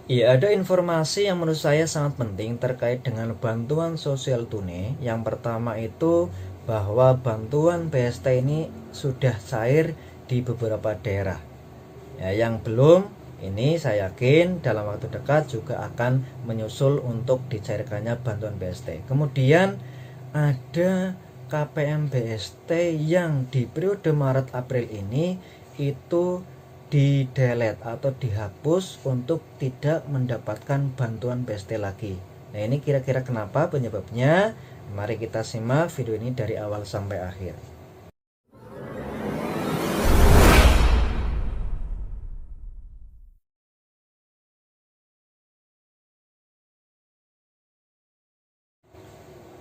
Iya, ada informasi yang menurut saya sangat penting terkait dengan bantuan sosial tunai. Yang pertama itu bahwa bantuan BST ini sudah cair di beberapa daerah. Ya, yang belum, ini saya yakin dalam waktu dekat juga akan menyusul untuk dicairkannya bantuan BST. Kemudian ada KPM BST yang di periode Maret April ini itu di delete atau dihapus untuk tidak mendapatkan bantuan BST lagi. Nah, ini kira-kira kenapa penyebabnya? Mari kita simak video ini dari awal sampai akhir.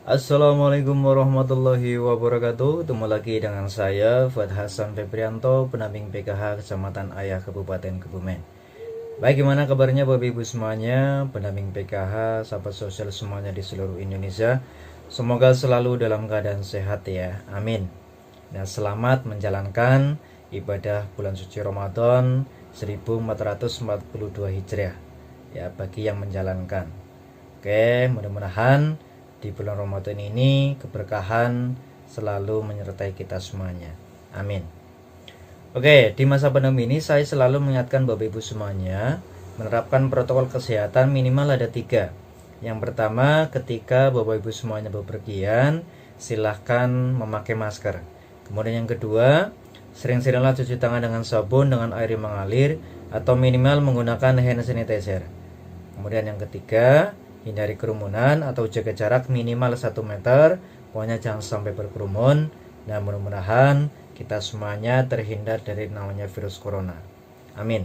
Assalamualaikum warahmatullahi wabarakatuh. Ketemu lagi dengan saya Fuad Hasan Febrianto, pendamping PKH Kecamatan Ayah Kabupaten Kebumen. Baik, gimana kabarnya Bapak Ibu semuanya, pendamping PKH, sahabat sosial semuanya di seluruh Indonesia. Semoga selalu dalam keadaan sehat ya, amin. Dan selamat menjalankan ibadah bulan suci Ramadan 1442 Hijriah ya, bagi yang menjalankan. Oke, mudah-mudahan di bulan Ramadan ini keberkahan selalu menyertai kita semuanya. Amin. Oke, di masa pandemi ini saya selalu mengingatkan Bapak Ibu semuanya menerapkan protokol kesehatan minimal ada 3. Yang pertama, ketika Bapak Ibu semuanya bepergian, silahkan memakai masker. Kemudian yang kedua, sering-seringlah cuci tangan dengan sabun dengan air yang mengalir atau minimal menggunakan hand sanitizer. Kemudian yang ketiga, hindari kerumunan atau jaga jarak minimal 1 meter. Pokoknya jangan sampai berkerumun. Dan mudah-mudahan kita semuanya terhindar dari namanya virus corona. Amin.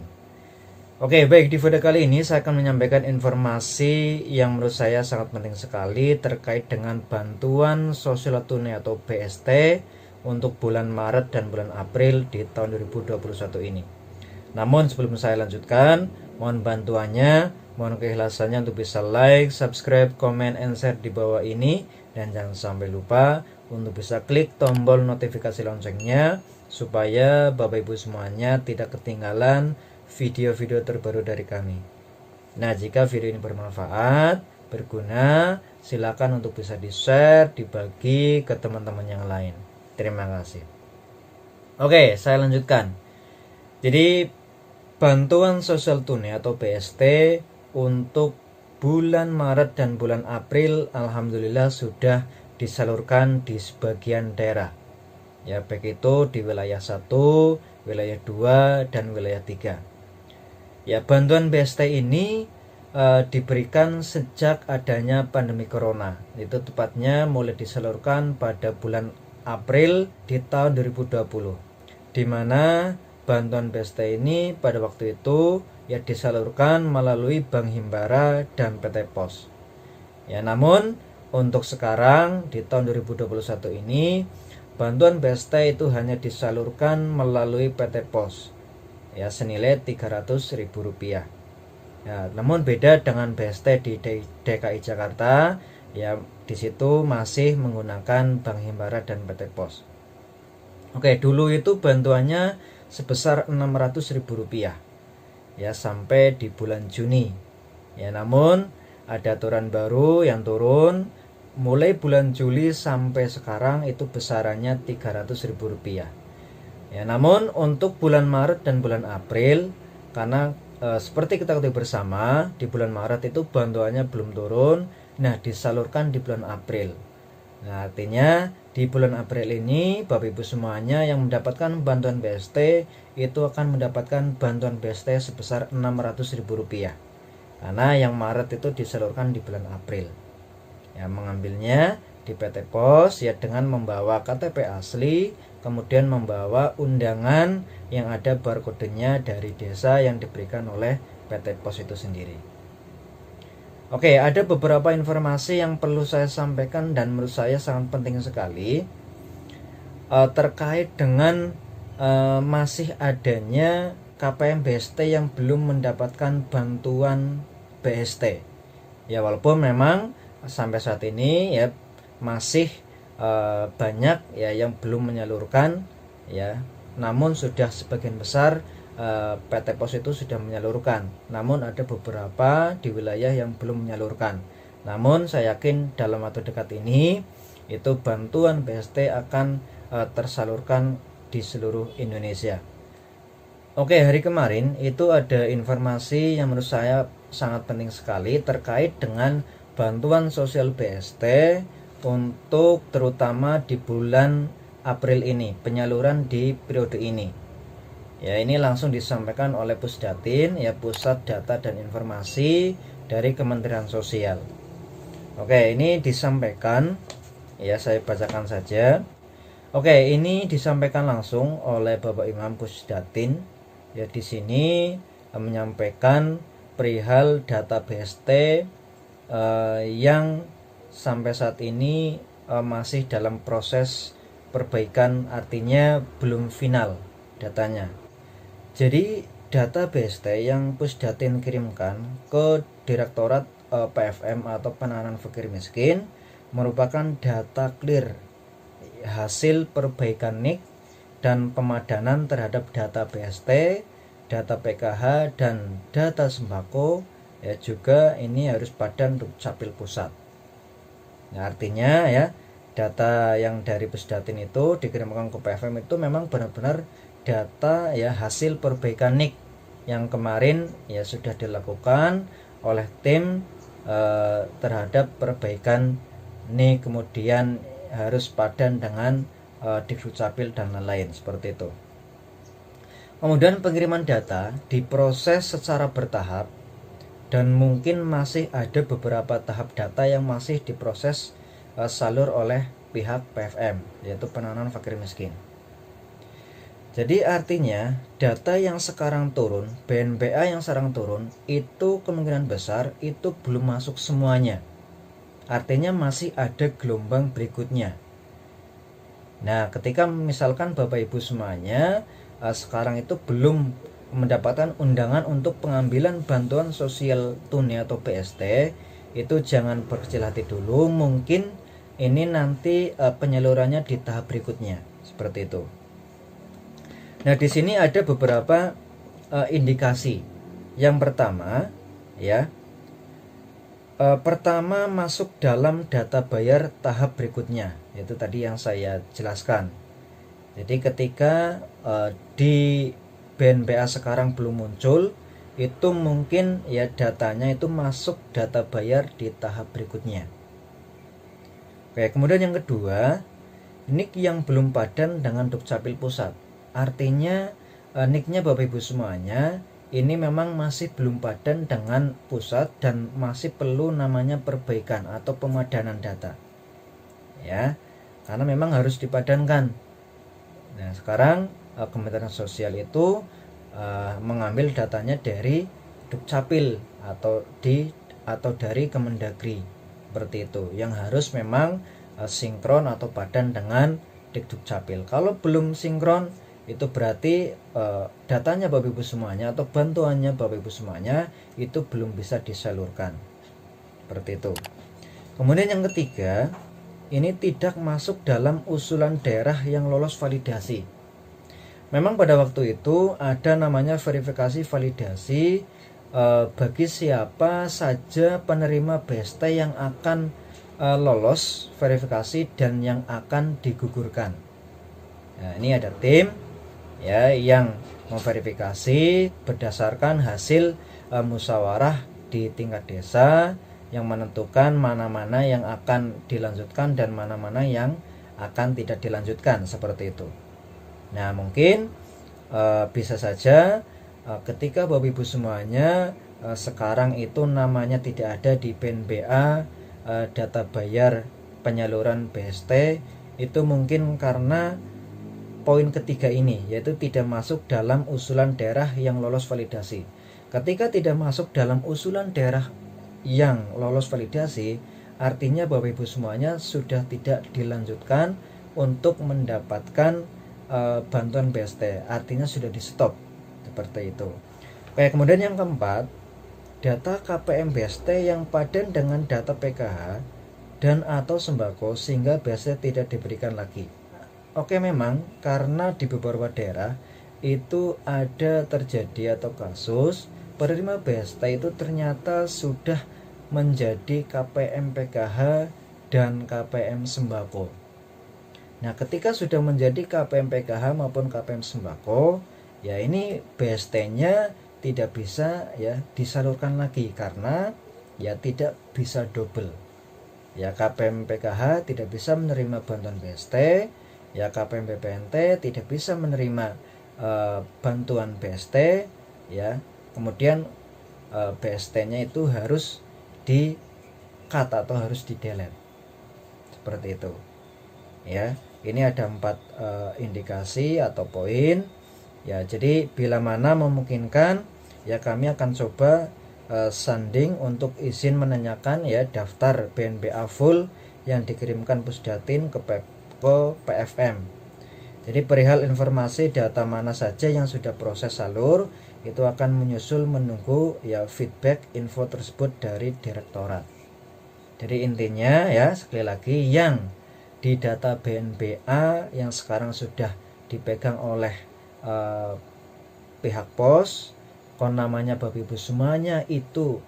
Oke, baik, di video kali ini saya akan menyampaikan informasi yang menurut saya sangat penting sekali terkait dengan bantuan sosial tunai atau BST untuk bulan Maret dan bulan April di tahun 2021 ini. Namun sebelum saya lanjutkan, mohon bantuannya, mohon keikhlasannya untuk bisa like, subscribe, comment, and share di bawah ini. Dan jangan sampai lupa untuk bisa klik tombol notifikasi loncengnya supaya Bapak Ibu semuanya tidak ketinggalan video-video terbaru dari kami. Nah, jika video ini bermanfaat, berguna, silakan untuk bisa di-share, dibagi ke teman-teman yang lain. Terima kasih. Oke, saya lanjutkan. Jadi bantuan sosial tunai atau BST untuk bulan Maret dan bulan April alhamdulillah sudah disalurkan di sebagian daerah. Ya, baik itu di wilayah 1, wilayah 2, dan wilayah 3. Ya, bantuan BST ini diberikan sejak adanya pandemi corona. Itu tepatnya mulai disalurkan pada bulan April di tahun 2020. Di mana bantuan BST ini pada waktu itu ya disalurkan melalui Bank Himbara dan PT Pos. Ya, namun untuk sekarang di tahun 2021 ini bantuan BST itu hanya disalurkan melalui PT Pos. Ya, senilai Rp300.000. Ya, namun beda dengan BST di DKI Jakarta, ya di situ masih menggunakan Bank Himbara dan PT Pos. Oke, dulu itu bantuannya sebesar Rp600.000 ya sampai di bulan Juni. Ya, namun ada aturan baru yang turun mulai bulan Juli sampai sekarang itu besarannya Rp300.000. Ya, namun untuk bulan Maret dan bulan April karena seperti kita ketahui bersama di bulan Maret itu bantuannya belum turun, nah disalurkan di bulan April. Nah, artinya di bulan April ini Bapak Ibu semuanya yang mendapatkan bantuan BST itu akan mendapatkan bantuan BST sebesar Rp600.000. Karena yang Maret itu disalurkan di bulan April. Ya, mengambilnya di PT Pos ya dengan membawa KTP asli, kemudian membawa undangan yang ada barcode-nya dari desa yang diberikan oleh PT Pos itu sendiri. Oke, ada beberapa informasi yang perlu saya sampaikan dan menurut saya sangat penting sekali terkait dengan masih adanya KPM BST yang belum mendapatkan bantuan BST. Ya, walaupun memang sampai saat ini ya masih banyak ya yang belum menyalurkan ya, namun sudah sebagian besar PT Pos itu sudah menyalurkan, namun ada beberapa di wilayah yang belum menyalurkan. Namun saya yakin dalam waktu dekat ini itu bantuan BST akan tersalurkan di seluruh Indonesia. Oke, hari kemarin itu ada informasi yang menurut saya sangat penting sekali terkait dengan bantuan sosial BST untuk terutama di bulan April ini, penyaluran di periode ini. Ya, ini langsung disampaikan oleh Pusdatin, ya, Pusat Data dan Informasi dari Kementerian Sosial. Oke, ini disampaikan, ya, saya bacakan saja. Oke, ini disampaikan langsung oleh Bapak Imam Pusdatin. Ya, di sini menyampaikan perihal data BST yang sampai saat ini masih dalam proses perbaikan, artinya belum final datanya. Jadi data BST yang Pusdatin kirimkan ke Direktorat PFM atau Penanganan Fakir Miskin merupakan data clear hasil perbaikan NIK dan pemadanan terhadap data BST, data PKH, dan data sembako. Ya, juga ini harus Badan Dukcapil Pusat. Nah, artinya ya, data yang dari Pusdatin itu dikirimkan ke PFM itu memang benar-benar data ya hasil perbaikan NIK yang kemarin ya sudah dilakukan oleh tim terhadap perbaikan NIK, kemudian harus padan dengan Dukcapil dan lain-lain seperti itu. Kemudian pengiriman data diproses secara bertahap dan mungkin masih ada beberapa tahap data yang masih diproses salur oleh pihak PFM, yaitu Penanganan Fakir Miskin. Jadi artinya data yang sekarang turun, BNPA yang sekarang turun, itu kemungkinan besar itu belum masuk semuanya. Artinya masih ada gelombang berikutnya. Nah, ketika misalkan Bapak Ibu semuanya sekarang itu belum mendapatkan undangan untuk pengambilan bantuan sosial tunai atau BST, itu jangan berkecil hati dulu, mungkin ini nanti penyalurannya di tahap berikutnya, seperti itu. Nah, di sini ada beberapa indikasi. Yang pertama, ya, pertama masuk dalam data bayar tahap berikutnya, itu tadi yang saya jelaskan. Jadi ketika di BNPA sekarang belum muncul, itu mungkin ya datanya itu masuk data bayar di tahap berikutnya. Oke, kemudian yang kedua, NIK yang belum padan dengan Dukcapil Pusat. Artinya NIK-nya Bapak Ibu semuanya ini memang masih belum padan dengan pusat dan masih perlu namanya perbaikan atau pemadanan data. Ya, karena memang harus dipadankan. Nah, sekarang Kementerian Sosial itu mengambil datanya dari Dukcapil atau dari Kemendagri, seperti itu, yang harus memang sinkron atau padan dengan Dukcapil. Kalau belum sinkron, itu berarti datanya Bapak Ibu semuanya atau bantuannya Bapak Ibu semuanya itu belum bisa disalurkan, seperti itu. Kemudian yang ketiga, ini tidak masuk dalam usulan daerah yang lolos validasi. Memang pada waktu itu ada namanya verifikasi validasi bagi siapa saja penerima BST yang akan lolos verifikasi dan yang akan digugurkan. Nah, ini ada tim ya yang memverifikasi berdasarkan hasil musyawarah di tingkat desa yang menentukan mana-mana yang akan dilanjutkan dan mana-mana yang akan tidak dilanjutkan, seperti itu. Nah, mungkin bisa saja ketika Bapak Ibu semuanya sekarang itu namanya tidak ada di BNPA data bayar penyaluran BST, itu mungkin karena poin ketiga ini, yaitu tidak masuk dalam usulan daerah yang lolos validasi. Ketika tidak masuk dalam usulan daerah yang lolos validasi, artinya Bapak Ibu semuanya sudah tidak dilanjutkan untuk mendapatkan bantuan BST, artinya sudah di stop, seperti itu. Oke, kemudian yang keempat, data KPM BST yang padan dengan data PKH dan atau sembako sehingga BST tidak diberikan lagi. Oke, memang karena di beberapa daerah itu ada terjadi atau kasus penerima BST itu ternyata sudah menjadi KPM PKH dan KPM sembako. Nah, ketika sudah menjadi KPM PKH maupun KPM sembako, ya ini BST-nya tidak bisa ya disalurkan lagi karena ya tidak bisa double. Ya KPM PKH tidak bisa menerima bantuan BST, ya KPM BPNT tidak bisa menerima bantuan BST, ya kemudian BST-nya itu harus di-cut atau harus di-delete seperti itu. Ya, ini ada 4 indikasi atau poin. Ya, jadi bila mana memungkinkan, ya kami akan coba sanding untuk izin menanyakan ya daftar BNBA full yang dikirimkan Pusdatin ke PFM. Jadi perihal informasi data mana saja yang sudah proses salur itu akan menyusul menunggu ya feedback info tersebut dari direktorat. Jadi intinya ya sekali lagi yang di data BNBA yang sekarang sudah dipegang oleh pihak pos, kon namanya Bapak Ibu semuanya itu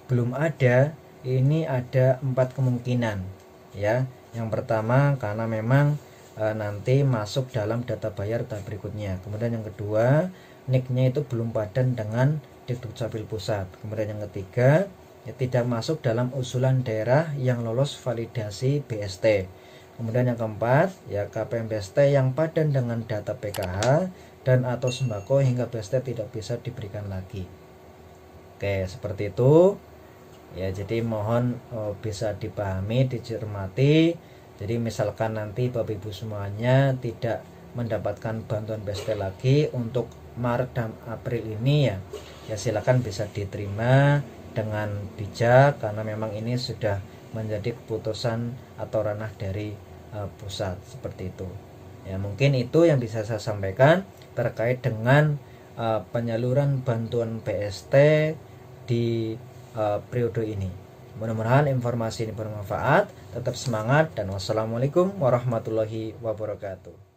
belum ada. Ini ada 4 kemungkinan ya. Yang pertama karena memang nanti masuk dalam data bayar tahap berikutnya. Kemudian yang kedua, NIK-nya itu belum padan dengan Dukcapil Pusat. Kemudian yang ketiga, ya, tidak masuk dalam usulan daerah yang lolos validasi BST. Kemudian yang keempat, ya KPM BST yang padan dengan data PKH dan atau sembako hingga BST tidak bisa diberikan lagi. Oke, seperti itu. Ya, jadi mohon bisa dipahami, dicermati. Jadi misalkan nanti Bapak Ibu semuanya tidak mendapatkan bantuan BST lagi untuk Maret dan April ini ya silakan bisa diterima dengan bijak karena memang ini sudah menjadi keputusan atau ranah dari pusat seperti itu. Ya mungkin itu yang bisa saya sampaikan terkait dengan penyaluran bantuan BST di periode ini. Mudah-mudahan informasi ini bermanfaat. Tetap semangat dan wassalamualaikum warahmatullahi wabarakatuh.